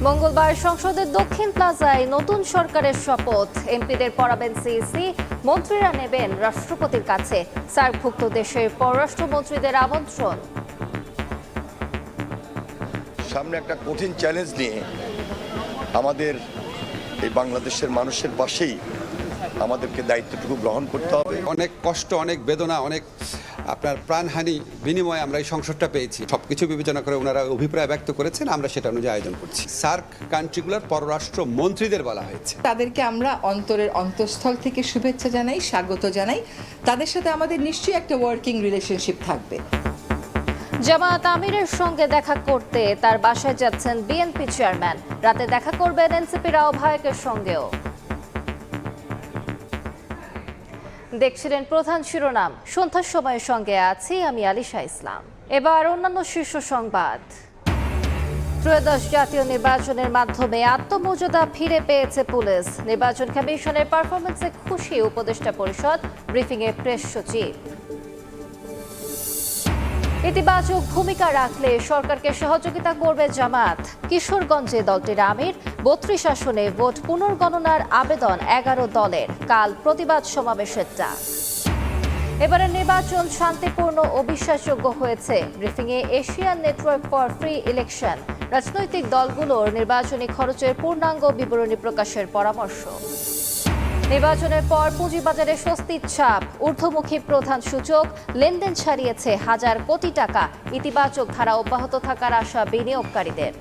মঙ্গলবার সংসদের দক্ষিণ প্লাজায় নতুন সরকারের শপথ। এমপিদের পড়াবেন সিইসি, মন্ত্রীরা নেবেন রাষ্ট্রপতির কাছে। সার্কভুক্ত দেশের পররাষ্ট্রমন্ত্রীদের আমন্ত্রণ। সামনে একটা কঠিন চ্যালেঞ্জ নিয়ে আমাদের এই বাংলাদেশের মানুষের পাশেই আমাদেরকে দায়িত্বটুকু গ্রহণ করতে হবে। অনেক কষ্ট, অনেক বেদনা, অনেক আপনার প্রাণহানি বিনিময়ে আমরা এই সংসদটা পেয়েছি। সবকিছু বিবেচনা করে ওনারা অভিপ্রায় ব্যক্ত করেছেন, আমরা সেটা অনুযায়ী আয়োজন করছি। সার্ক কান্ট্রিগুলোর পররাষ্ট্র মন্ত্রীদের বলা হয়েছে। তাদেরকে আমরা অন্তরের অন্তঃস্থল থেকে শুভেচ্ছা জানাই, স্বাগত জানাই। তাদের সাথে আমাদের নিশ্চয়ই একটা ওয়ার্কিং রিলেশনশিপ থাকবে। জামায়াত আমিরের সঙ্গে দেখা করতে তার বাসায় যাচ্ছেন বিএনপি চেয়ারম্যান। রাতে দেখা করবেন এনসিপির আহ্বায়কের সঙ্গেও। দেখছিলেন প্রধান শিরোনাম। সন্ধ্যার সময়ের সঙ্গে আছি আমি আলিশা ইসলাম। এবার অন্যান্য শীর্ষ সংবাদ। ত্রয়োদশ জাতীয় নির্বাচনের মাধ্যমে আত্মমর্যাদা ফিরে পেয়েছে পুলিশ। নির্বাচন কমিশনের পারফরমেন্সে খুশি উপদেষ্টা পরিষদ, ব্রিফিংয়ে প্রেস সচিব। ইতিবাচক ভূমিকা রাখলে সরকারকে সহযোগিতা করবে জামায়াত। কিশোরগঞ্জে দলটির আমির। ৩২ আসনে ভোট পুনর্গণনার আবেদন 11 দলের। কাল প্রতিবাদ সমাবেশের ডাক। এবারের নির্বাচন শান্তিপূর্ণ ও বিশ্বাসযোগ্য হয়েছে। ব্রিফিংয়ে Asian network for free election. রাজনৈতিক দলগুলোর নির্বাচনী খরচের পূর্ণাঙ্গ বিবরণী প্রকাশের পরামর্শ। নির্বাচনের পর পুঁজিবাজারে স্বস্তির ছাপ। ঊর্ধ্বমুখী প্রধান সূচক, লেনদেন ছাড়িয়েছে হাজার কোটি টাকা। ইতিবাচক ধারা অব্যাহত থাকার আশা বিনিয়োগকারীদের।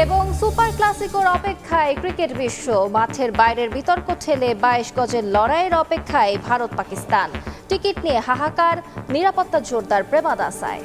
এবং সুপার ক্লাসিকোর অপেক্ষায় ক্রিকেট বিশ্ব। মাঠের বাইরের বিতর্ক ঠেলে 22 গজের লড়াইয়ের অপেক্ষায় ভারত পাকিস্তান। টিকিট নিয়ে হাহাকার, নিরাপত্তা জোরদার প্রেমাদাসায়।